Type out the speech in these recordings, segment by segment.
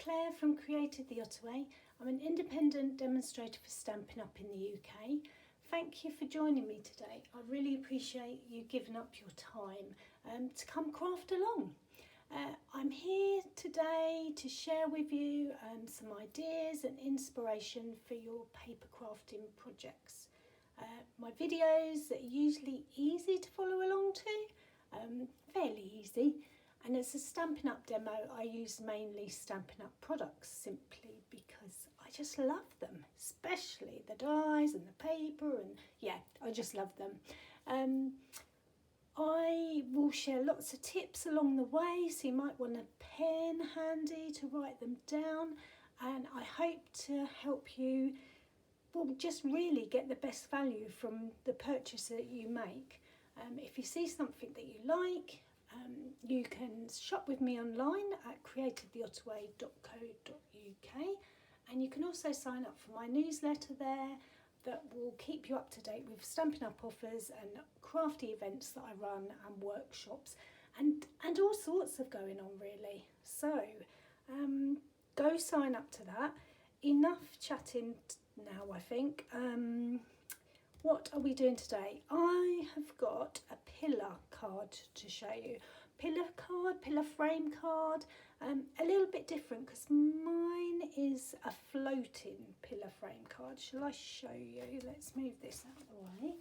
Claire from Created the Ottaway. I'm an independent demonstrator for Stampin' Up! In the UK. Thank you for joining me today. I really appreciate you giving up your time to come craft along. I'm here today to share with you some ideas and inspiration for your paper crafting projects. My videos are usually easy to follow along to, fairly easy. And as a Stampin' Up! Demo, I use mainly Stampin' Up! Products simply because I just love them, especially the dies and the paper, and yeah, I just love them. I will share lots of tips along the way, so you might want a pen handy to write them down, and I hope to help you, well, just really get the best value from the purchase that you make. If you see something that you like, you can shop with me online at createdtheottaway.co.uk, and you can also sign up for my newsletter there that will keep you up to date with Stampin' Up! Offers and crafty events that I run and workshops and all sorts of going on really. So go sign up to that. Enough chatting now, I think. What are we doing today? I have got a pillar card to show you. Pillar frame card, a little bit different because mine is a floating pillar frame card. Shall I show you? Let's move this out of the way.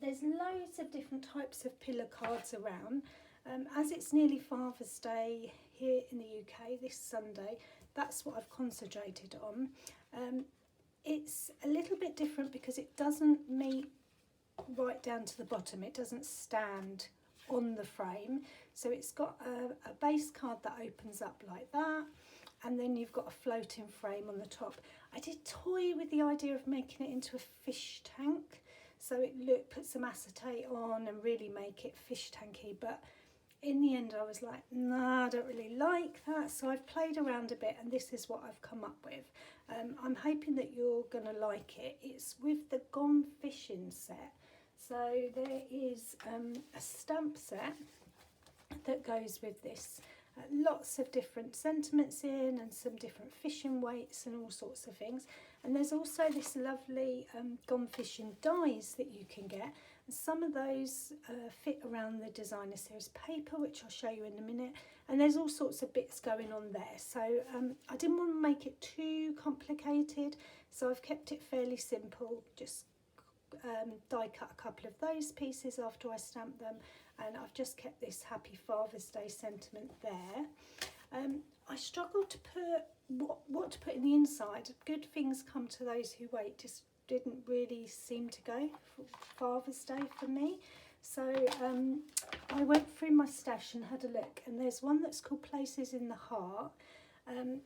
There's loads of different types of pillar cards around. As it's nearly Father's Day here in the UK this Sunday, that's what I've concentrated on. It's a little bit different because it doesn't meet right down to the bottom. It doesn't stand on the frame. So it's got a base card that opens up like that, and then you've got a floating frame on the top. I did toy with the idea of making it into a fish tank. So it put some acetate on and really make it fish tanky, but in the end I was like, nah, I don't really like that. So I've played around a bit and this is what I've come up with. I'm hoping that you're going to like it. It's with the Gone Fishing set. So there is a stamp set that goes with this. Lots of different sentiments in and some different fishing weights and all sorts of things. And there's also this lovely Gone Fishing dies that you can get. And some of those fit around the designer series paper, which I'll show you in a minute. And there's all sorts of bits going on there. So I didn't want to make it too complicated, so I've kept it fairly simple. Just die cut a couple of those pieces after I stamped them, and I've just kept this Happy Father's Day sentiment there. I struggled to put what to put in the inside. Good things come to those who wait. Just didn't really seem to go for Father's Day for me. So I went through my stash and had a look, and there's one that's called Places in the Heart, and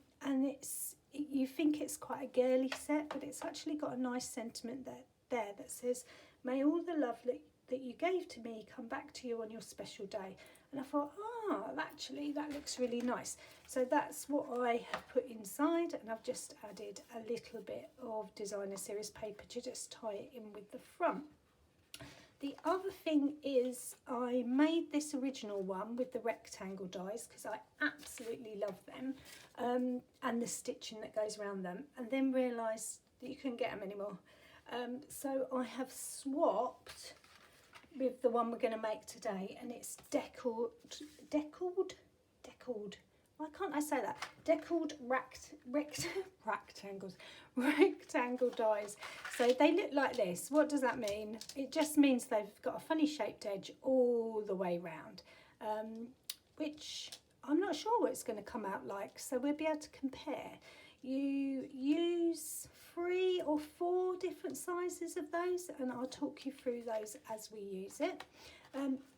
you think it's quite a girly set, but it's actually got a nice sentiment there that says, may all the love that you gave to me come back to you on your special day. And I thought, actually that looks really nice. So that's what I have put inside, and I've just added a little bit of designer series paper to just tie it in with the front. The other thing is I made this original one with the rectangle dies because I absolutely love them, and the stitching that goes around them, and then realised that you couldn't get them anymore. So I have swapped with the one we're going to make today, and it's deckled, why can't I say that? Deckled rectangle dies. So they look like this. What does that mean? It just means they've got a funny shaped edge all the way round, which I'm not sure what it's going to come out like, so we'll be able to compare. You use 3 or 4 different sizes of those, and I'll talk you through those as we use it.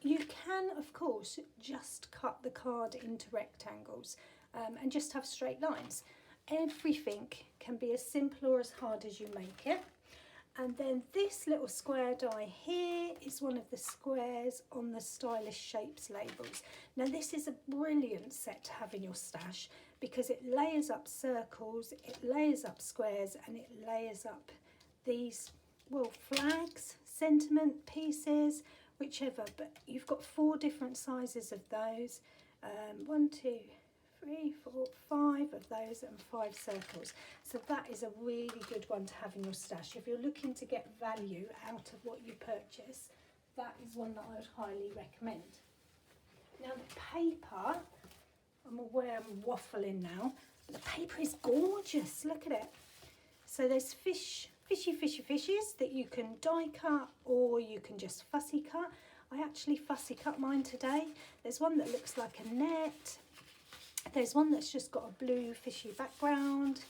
You can, of course, just cut the card into rectangles and just have straight lines. Everything can be as simple or as hard as you make it. And then this little square die here is one of the squares on the Stylish Shapes labels. Now this is a brilliant set to have in your stash because it layers up circles, it layers up squares, and it layers up these, well, flags, sentiment pieces, whichever. But you've got 4 different sizes of those. 1, 2, 3, 4, 5 of those and 5 circles. So that is a really good one to have in your stash. If you're looking to get value out of what you purchase, that is one that I would highly recommend. Now the paper, I'm aware I'm waffling now, but the paper is gorgeous, look at it. So there's fishies that you can die cut or you can just fussy cut. I actually fussy cut mine today. There's one that looks like a net. There's one that's just got a blue fishy background,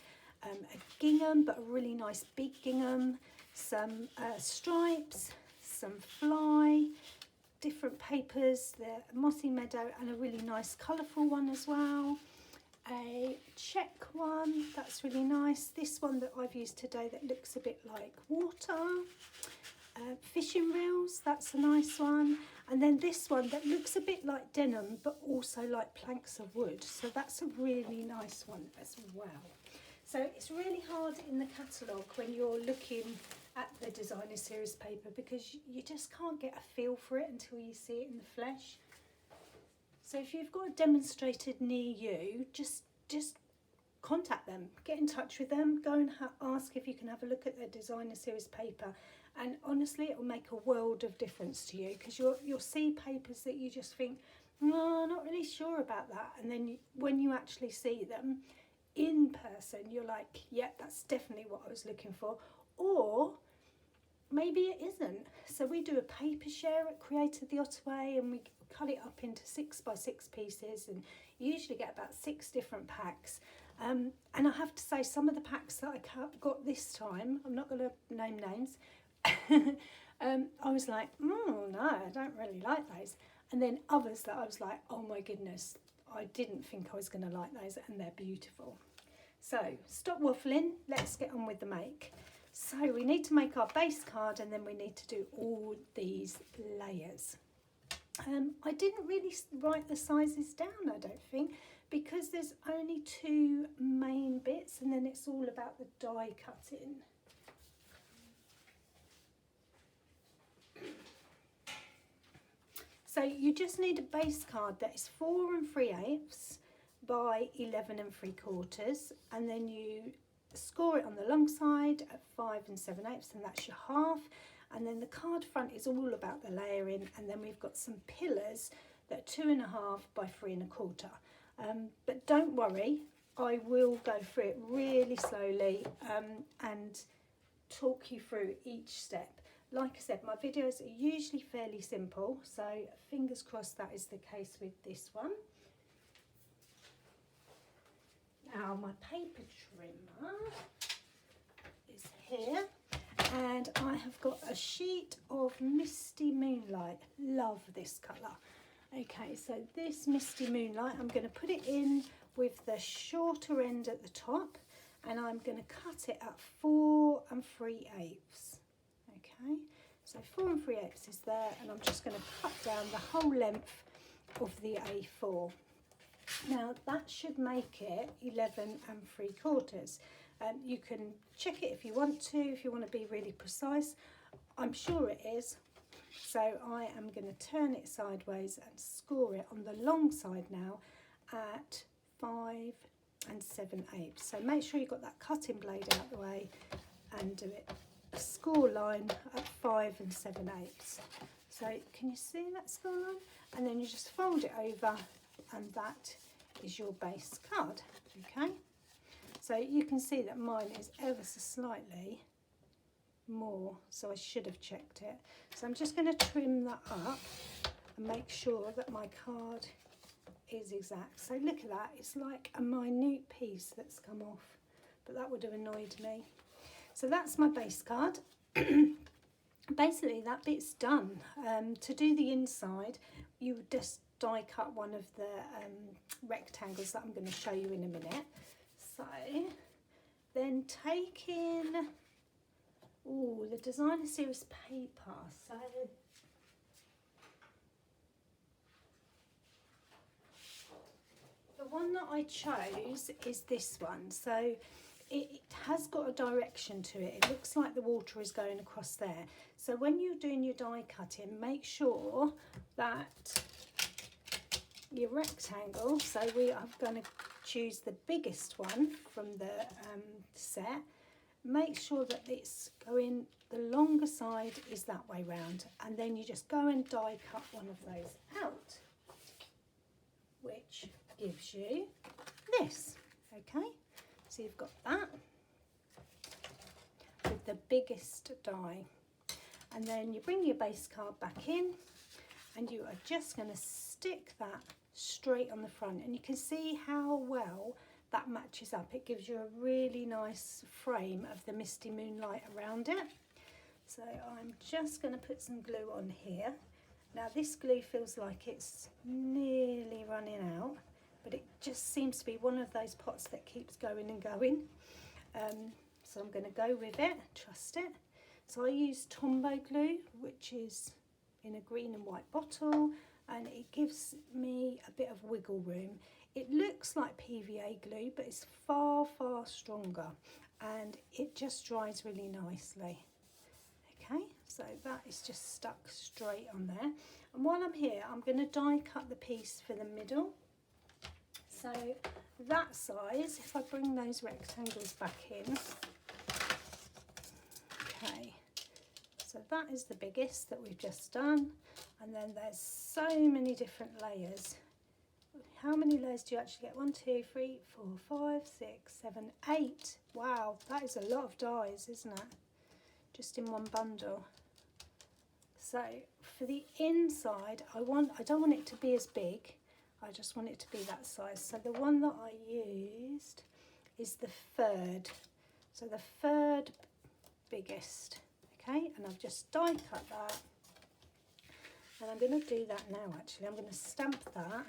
a gingham, but a really nice big gingham, some stripes, some fly, different papers, the mossy meadow, and a really nice colourful one as well. A check one, that's really nice. This one that I've used today that looks a bit like water. Fishing reels, that's a nice one. And then this one that looks a bit like denim but also like planks of wood, so that's a really nice one as well. So it's really hard in the catalogue when you're looking at the designer series paper because you just can't get a feel for it until you see it in the flesh. So if you've got a demonstrator near you, just contact them, get in touch with them, go and ask if you can have a look at their designer series paper. And honestly, it will make a world of difference to you because you'll see papers that you just think, no, I'm not really sure about that. And then when you actually see them in person, you're like, yeah, that's definitely what I was looking for. Or maybe it isn't. So we do a paper share at Created the Ottaway and we cut it up into 6 by 6 pieces and you usually get about 6 different packs. And I have to say some of the packs that I got this time, I'm not going to name names, I was like, no, I don't really like those. And then others that I was like, oh my goodness, I didn't think I was going to like those and they're beautiful. So stop waffling, let's get on with the make. So we need to make our base card and then we need to do all these layers. I didn't really write the sizes down, I don't think, because there's only 2 main bits and then it's all about the die cutting. So you just need a base card that is 4 3/8 by 11 3/4, and then you score it on the long side at 5 7/8, and that's your half. And then the card front is all about the layering, and then we've got some pillars that are 2.5 by 3 1/4. But don't worry, I will go through it really slowly and talk you through each step. Like I said, my videos are usually fairly simple, so fingers crossed that is the case with this one. Now my paper trimmer is here and I have got a sheet of Misty Moonlight. Love this colour. Okay, so this Misty Moonlight, I'm going to put it in with the shorter end at the top and I'm going to cut it at 4 3/8. Okay, so 4 3/8 is there and I'm just going to cut down the whole length of the A4. Now that should make it 11 3/4. You can check it if you want to be really precise. I'm sure it is. So I am going to turn it sideways and score it on the long side now at 5 7/8. So make sure you've got that cutting blade out the way and do it. A score line at 5 7/8. So can you see that score line? And then you just fold it over and that is your base card. Okay, so you can see that mine is ever so slightly more, so I should have checked it. So I'm just going to trim that up and make sure that my card is exact. So look at that, it's like a minute piece that's come off, but that would have annoyed me. So that's my base card. Basically that bit's done. To do the inside, you would just die cut one of the rectangles that I'm going to show you in a minute. So then taking the designer series paper. So the one that I chose is this one. So it has got a direction to it. It looks like the water is going across there. So when you're doing your die cutting, make sure that your rectangle, so we are going to choose the biggest one from the set. Make sure that it's going, the longer side is that way round, and then you just go and die cut one of those out, which gives you this. Okay, so you've got that with the biggest die, and then you bring your base card back in, and you are just going to stick that straight on the front, and you can see how well that matches up. It gives you a really nice frame of the misty moonlight around it. So I'm just going to put some glue on here. Now this glue feels like it's nearly running out, but it just seems to be one of those pots that keeps going and going. So I'm going to go with it, trust it. So I use Tombow glue, which is in a green and white bottle, and it gives me a bit of wiggle room. It looks like PVA glue, but it's far, far stronger, and it just dries really nicely. Okay, so that is just stuck straight on there. And while I'm here, I'm going to die cut the piece for the middle. So that size, if I bring those rectangles back in, okay, so that is the biggest that we've just done, and then there's so many different layers. How many layers do you actually get? 1, 2, 3, 4, 5, 6, 7, 8. Wow, that is a lot of dies, isn't it? Just in one bundle. So for the inside, I don't want it to be as big. I just want it to be that size. So the one that I used is the third. So the third biggest. Okay, and I've just die cut that. And I'm going to do that now actually. I'm going to stamp that.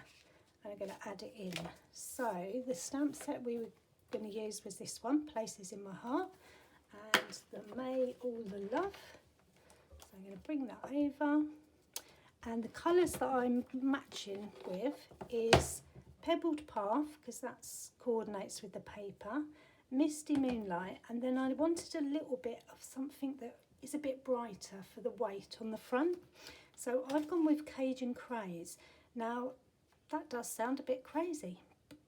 And I'm going to add it in. So the stamp set we were going to use was this one, Places in My Heart, and the May All the Love. So I'm going to bring that over, and the colours that I'm matching with is Pebbled Path, because that coordinates with the paper, Misty Moonlight, and then I wanted a little bit of something that is a bit brighter for the weight on the front. So I've gone with Cajun Craze. Now that does sound a bit crazy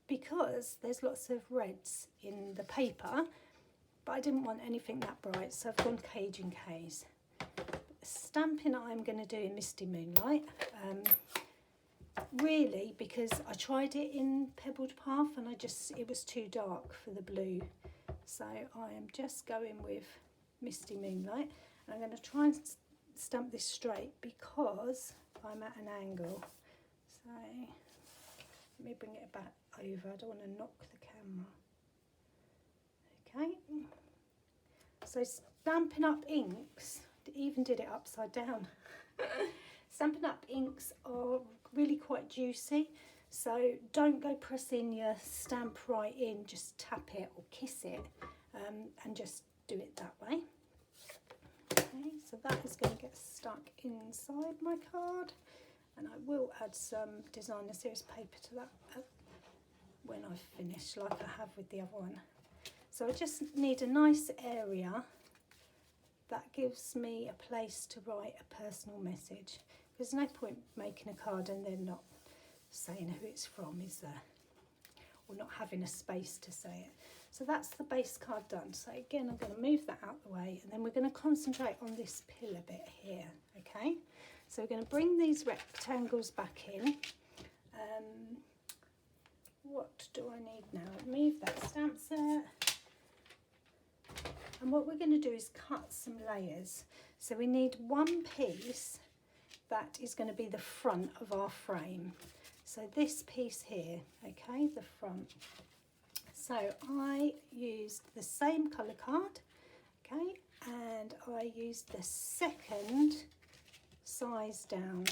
because there's lots of reds in the paper, but I didn't want anything that bright, so I've gone Cajun Craze. Stamping I'm going to do in Misty Moonlight, really, because I tried it in Pebbled Path and it was too dark for the blue, so I am just going with Misty Moonlight. And I'm going to try and stamp this straight because I'm at an angle. So let me bring it back over. I don't want to knock the camera. Okay. So Stampin' Up inks, even did it upside down. Stampin' Up inks are really quite juicy. So don't go pressing your stamp right in, just tap it or kiss it, and just do it that way. Okay, so that is going to get stuck inside my card. And I will add some designer series paper to that when I've finished, like I have with the other one. So I just need a nice area that gives me a place to write a personal message. There's no point making a card and then not saying who it's from, is there? Or not having a space to say it. So that's the base card done. So again, I'm going to move that out the way, and then we're going to concentrate on this pillar bit here, okay? So we're going to bring these rectangles back in. What do I need now? Move that stamp set. And what we're going to do is cut some layers. So we need one piece that is going to be the front of our frame. So this piece here, okay, the front. So I used the same colour card, okay, and I used the second size down,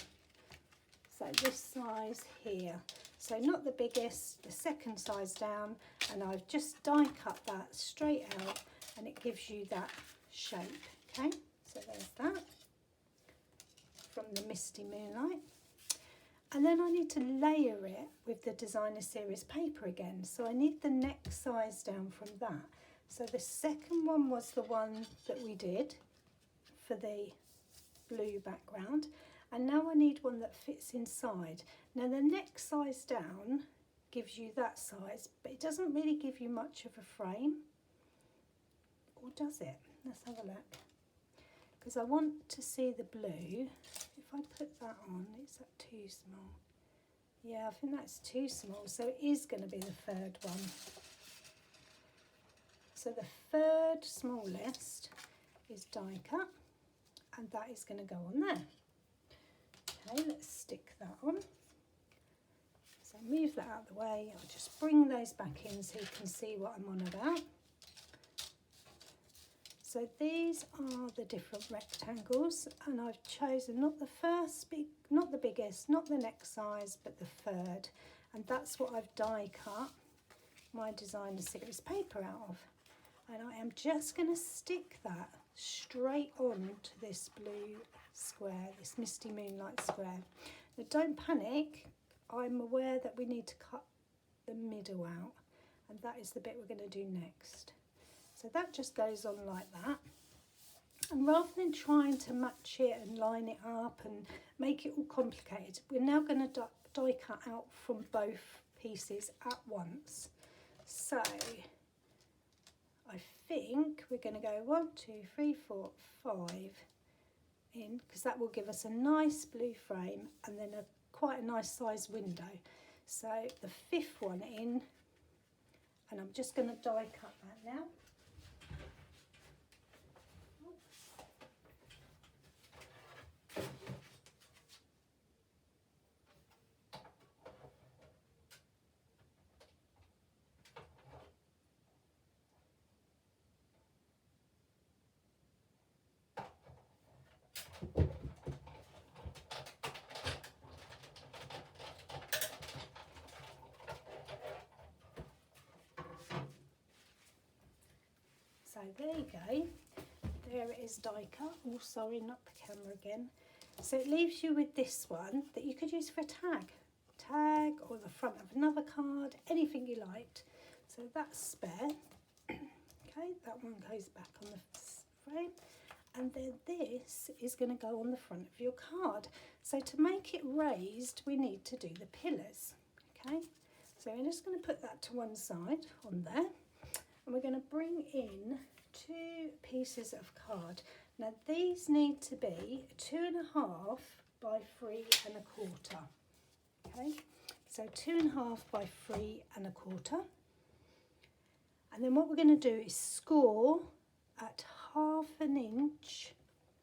so this size here, so not the biggest, the second size down, and I've just die cut that straight out, and it gives you that shape. Okay, so there's that from the Misty Moonlight. And then I need to layer it with the designer series paper again, so I need the next size down from that. So the second one was the one that we did for the blue background, And now I need one that fits inside. Now the next size down gives you that size, but it doesn't really give you much of a frame. Or does it? Let's have a look. Because I want to see the blue. If I put that on, is that too small? Yeah, I think that's too small. So it is going to be the third one. So the third smallest is die cut, and that is going to go on there. Okay, let's stick that on. So move that out of the way. I'll just bring those back in so you can see what I'm on about. So these are the different rectangles, and I've chosen not the first big, not the biggest, not the next size, but the third. And that's what I've die cut my designer series paper out of. And I am just going to stick that straight on to this blue square, this misty moonlight square. Now don't panic, I'm aware that we need to cut the middle out, and that is the bit we're going to do next. So that just goes on like that. And rather than trying to match it and line it up and make it all complicated, we're now going to die cut out from both pieces at once. So I think we're going to go 1, 2, 3, 4, 5 in, because that will give us a nice blue frame and then quite a nice size window. So the fifth one in, and I'm just going to die cut that now. So there you go, there it is die cut. Oh sorry, not the camera again. So it leaves you with this one that you could use for a tag or the front of another card, anything you liked. So that's spare. Okay, that one goes back on the frame, and then this is going to go on the front of your card. So to make it raised, we need to do the pillars. Okay, so we're just going to put that to one side on there. And we're going to bring in 2 pieces of card. Now these need to be 2.5 by 3.25. Okay, so 2.5 by 3.25. And then what we're going to do is score at 1/2 inch,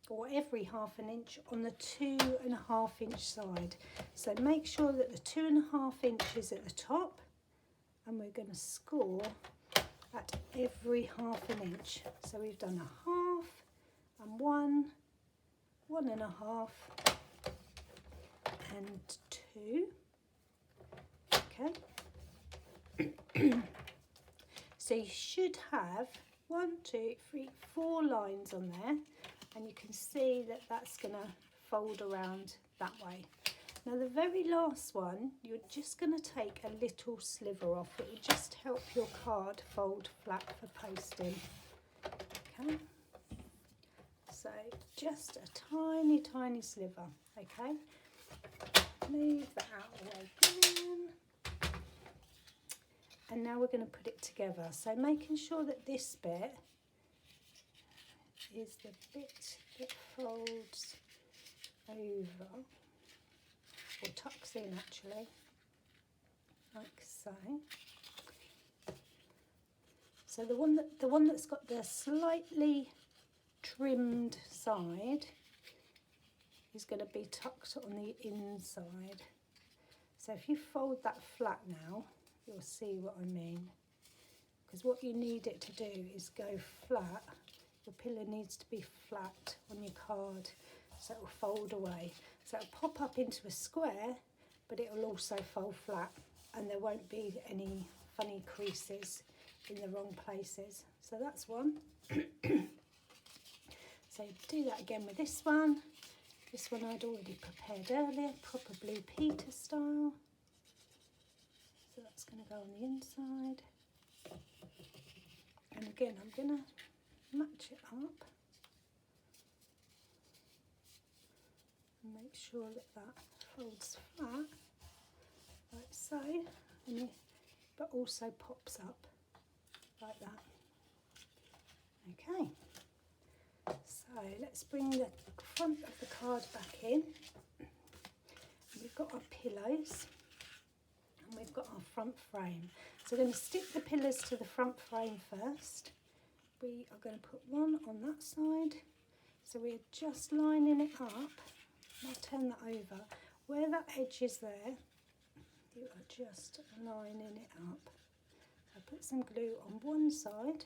or every 1/2 inch on the 2.5 inch side. So make sure that the 2.5 inches at the top, and we're going to score at every 1/2 inch. So we've done 1/2 and 1, 1.5 and 2. Okay. So you should have 1, 2, 3, 4 lines on there, and you can see that that's going to fold around that way. Now the very last one, you're just going to take a little sliver off. It will just help your card fold flat for posting. Okay, so just a tiny, tiny sliver. Okay, move that out of the way again. And now we're going to put it together. So making sure that this bit is the bit that folds over, or tucks in actually, like so. So the one that's got the slightly trimmed side is going to be tucked on the inside. So if you fold that flat now, you'll see what I mean. Because what you need it to do is go flat. Your pillar needs to be flat on your card, so it will fold away. So it'll pop up into a square, but it will also fold flat, and there won't be any funny creases in the wrong places. So that's one. So do that again with this one. This one I'd already prepared earlier, proper Blue Peter style. So that's going to go on the inside. And again, I'm going to match it up. Make sure that that folds flat, like so, but also pops up like that. Okay, so let's bring the front of the card back in. We've got our pillows and we've got our front frame. So we're going to stick the pillars to the front frame first. We are going to put one on that side. So we're just lining it up. I'll turn that over. Where that edge is there, you are just lining it up. So put some glue on one side.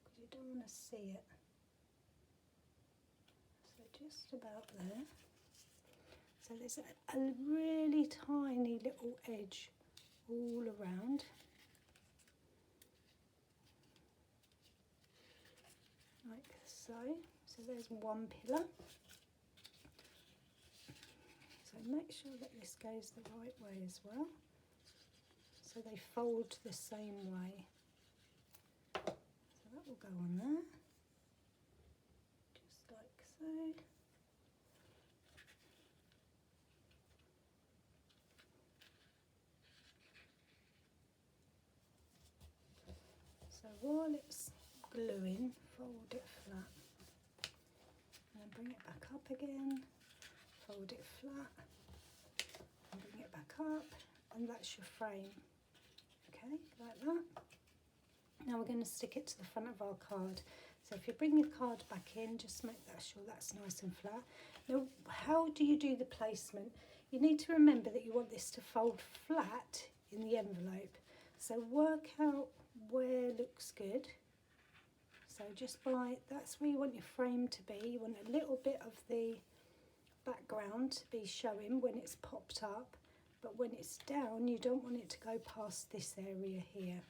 Because you don't want to see it. So just about there. So there's a really tiny little edge all around. Like so. So there's one pillar. So make sure that this goes the right way as well. So they fold the same way. So that will go on there. Just like so. So while it's gluing, fold it flat. And then bring it back up again, fold it flat, and bring it back up, and that's your frame. Okay, like that. Now we're going to stick it to the front of our card. So if you bring your card back in, just make sure that's nice and flat. Now, how do you do the placement? You need to remember that you want this to fold flat in the envelope. So work out where looks good. So just that's where you want your frame to be. You want a little bit of the background to be showing when it's popped up, but when it's down you don't want it to go past this area here.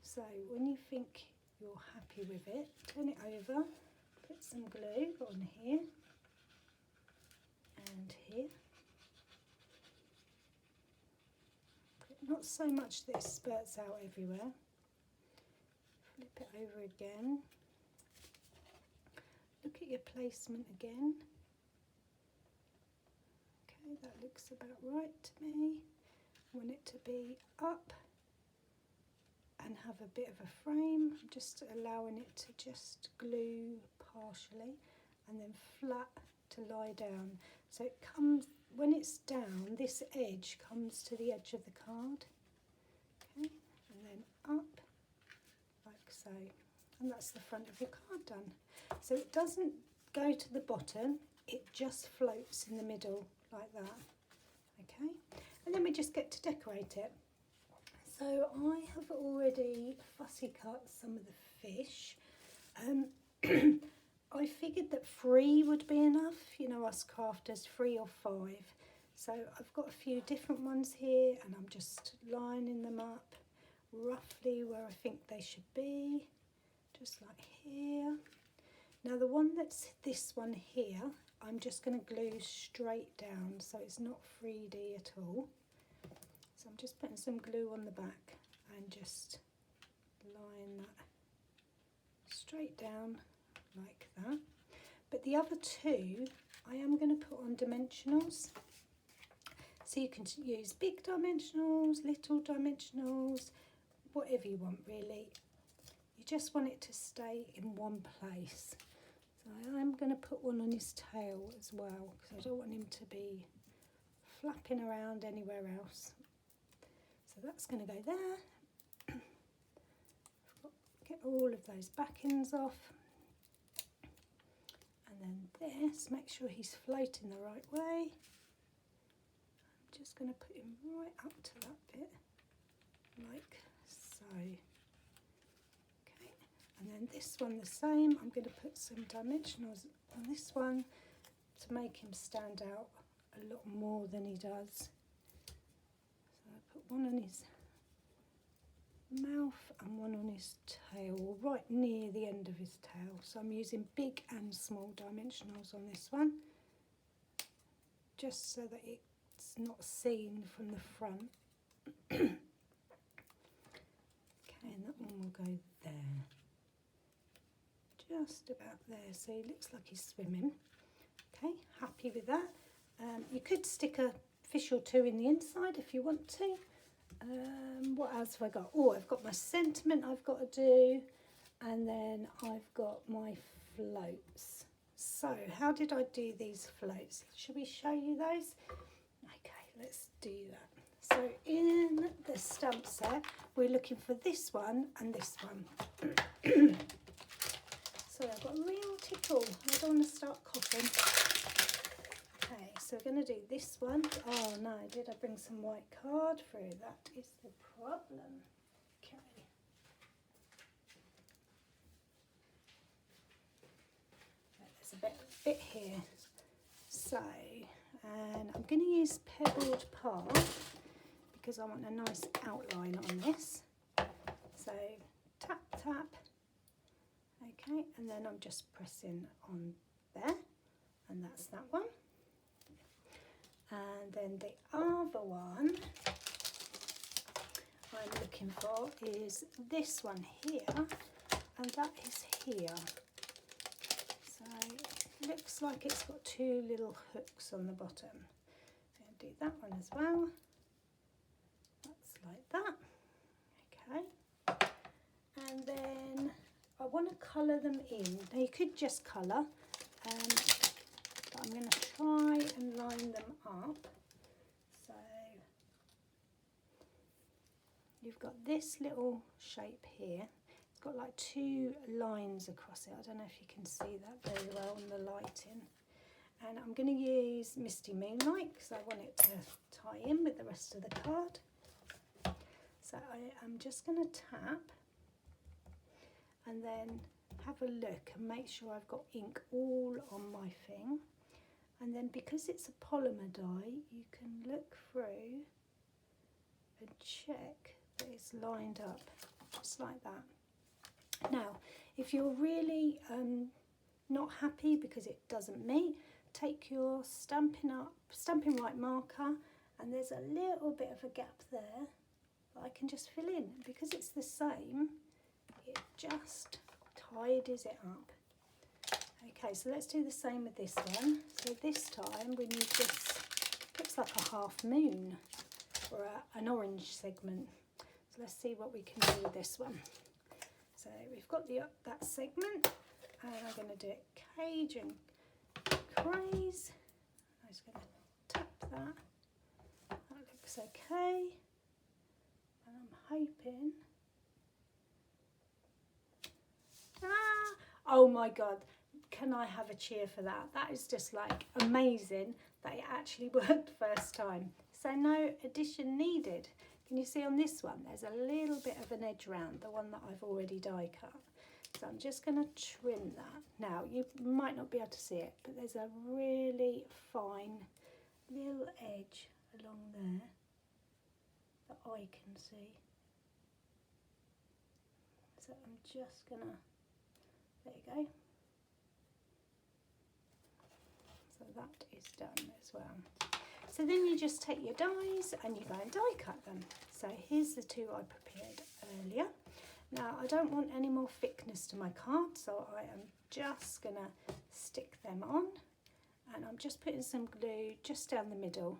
So when you think you're happy with it, turn it over, put some glue on here and here. Not so much that it spurts out everywhere. Flip it over again. Look at your placement again. Okay, that looks about right to me. I want it to be up and have a bit of a frame. I'm just allowing it to just glue partially and then flat to lie down. So it comes, when it's down, this edge comes to the edge of the card. Okay, and then up like so. And that's the front of your card done. So it doesn't go to the bottom, it just floats in the middle like that. Okay, and then we just get to decorate it. So I have already fussy cut some of the fish. I figured that 3 would be enough, you know, us crafters, 3 or 5. So I've got a few different ones here and I'm just lining them up roughly where I think they should be, just like here. Now the one that's this one here, I'm just going to glue straight down so it's not 3D at all. So I'm just putting some glue on the back and just line that straight down like that. But the other 2 I am going to put on dimensionals. So you can use big dimensionals, little dimensionals, whatever you want really. You just want it to stay in one place. So I'm going to put one on his tail as well because I don't want him to be flapping around anywhere else. So that's going to go there. Get all of those backings off. And then this, make sure he's floating the right way. I'm just going to put him right up to that bit, like so. Okay, and then this one the same. I'm going to put some dimensionals on this one to make him stand out a lot more than he does. So I put one on his mouth and one on his tail, right near the end of his tail. So I'm using big and small dimensionals on this one, just so that it's not seen from the front. Okay, Okay, and that one will go there. Just about there, so he looks like he's swimming. Okay, happy with that. You could stick a fish or two in the inside if you want to. What else have I got? Oh, I've got my sentiment I've got to do, and then I've got my floats. So how did I do these floats? Should we show you those? Okay, let's do that. So in the stamp set, we're looking for this one and this one. So I've got a real tickle. I don't want to start coughing. Okay, so we're going to do this one. Oh no, did I bring some white card through? That is the problem. Okay. There's a bit here. So, and I'm going to use pebbled path because I want a nice outline on this. So tap, tap. Okay, and then I'm just pressing on there, and that's that one. And then the other one I'm looking for is this one here, and that is here. So it looks like it's got two little hooks on the bottom. I'm going to do that one as well. That's like that. Okay. And then I want to colour them in. Now you could just colour, but I'm going to try and line them up. So you've got this little shape here. It's got like two lines across it. I don't know if you can see that very well in the lighting. And I'm going to use Misty Moonlight because I want it to tie in with the rest of the card. So I'm just going to tap and then have a look and make sure I've got ink all on my thing. And then because it's a polymer die, you can look through and check that it's lined up, just like that. Now, if you're really not happy because it doesn't meet, take your Stampin' Right marker, and there's a little bit of a gap there that I can just fill in. Because it's the same, it just tidies it up. Okay, so let's do the same with this one. So this time we need this, looks like a half moon or an orange segment. So let's see what we can do with this one. So we've got that segment, and I'm going to do it Cajun Craze. I'm just going to tap that. That looks okay. And I'm hoping. Oh my God, can I have a cheer for that? That is just like amazing that it actually worked first time. So no addition needed. Can you see on this one, there's a little bit of an edge round, the one that I've already die cut. So I'm just going to trim that. Now, you might not be able to see it, but there's a really fine little edge along there that I can see. So I'm just going to, there you go. So that is done as well. So then you just take your dies and you go and die cut them. So here's the two I prepared earlier. Now I don't want any more thickness to my card, so I am just going to stick them on, and I'm just putting some glue just down the middle.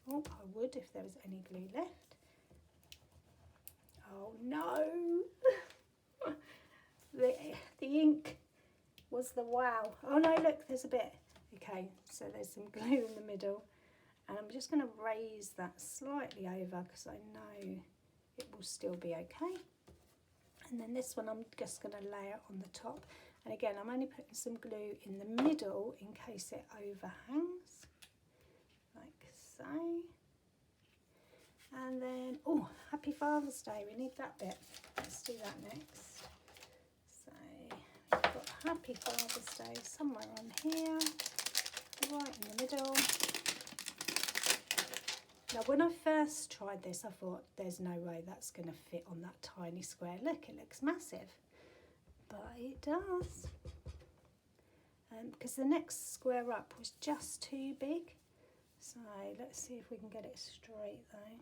Oh, I would if there was any glue left. Oh no! the ink was the wow. Oh no, look, there's a bit. Okay, so there's some glue in the middle, and I'm just going to raise that slightly over because I know it will still be okay. And then this one I'm just going to layer on the top, and again I'm only putting some glue in the middle in case it overhangs, like so. And then, oh, Happy Father's Day, we need that bit. Let's do that next. So we've got Happy Father's Day somewhere on here, right in the middle. Now when I first tried this, I thought there's no way that's going to fit on that tiny square. Look, it looks massive, but it does. Because the next square up was just too big. So let's see if we can get it straight though.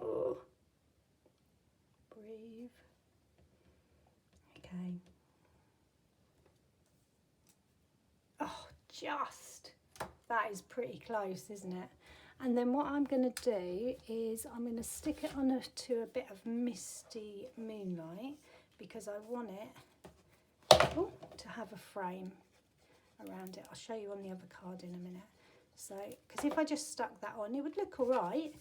Oh, breathe. Okay. Oh, just, that is pretty close, isn't it? And then what I'm going to do is I'm going to stick it on to a bit of misty moonlight, because I want it to have a frame around it. I'll show you on the other card in a minute. So, because if I just stuck that on, it would look all right,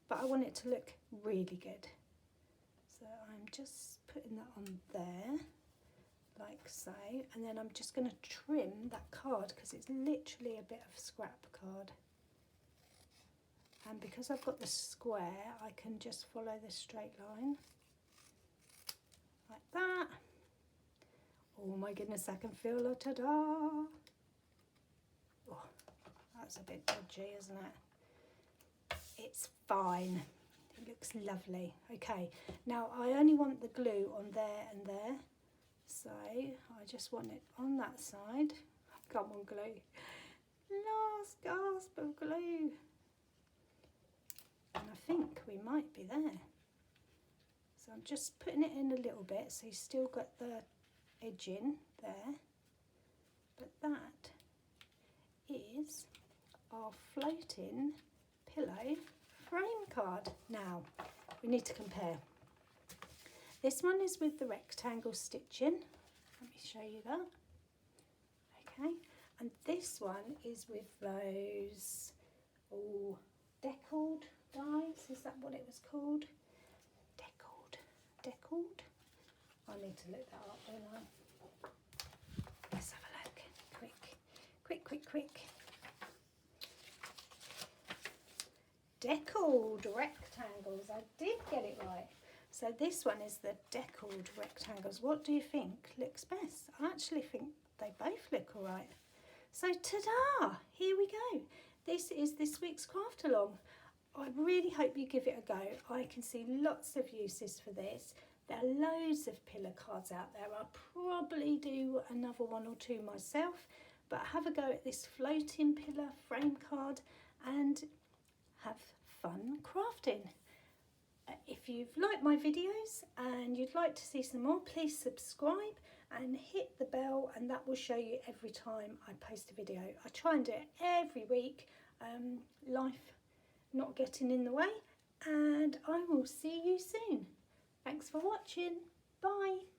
but I want it to look really good. So I'm just putting that on there, like so, and then I'm just going to trim that card because it's literally a bit of scrap card. And because I've got the square, I can just follow the straight line like that. Oh my goodness, I can feel a ta-da. Oh, that's a bit dodgy, isn't it? It's fine. It looks lovely. Okay, now I only want the glue on there and there. So I just want it on that side. Come on, glue. Last gasp of glue. And I think we might be there. So I'm just putting it in a little bit so you've still got the edging there. But that is our floating pillow frame card. Now we need to compare. This one is with the rectangle stitching. Let me show you that. Okay, and this one is with those deckled dies. Is that what it was called? Deckled. I need to look that up, don't I? Let's have a look. Quick. Deckled rectangles. I did get it right. So this one is the deckled rectangles. What do you think looks best? I actually think they both look all right. So ta-da! Here we go. This is this week's craft along. I really hope you give it a go. I can see lots of uses for this. There are loads of pillar cards out there. I'll probably do another one or two myself, but have a go at this floating pillar frame card and have fun crafting. If you've liked my videos and you'd like to see some more, please subscribe and hit the bell, and that will show you every time I post a video. I try and do it every week, life not getting in the way, and I will see you soon. Thanks for watching. Bye.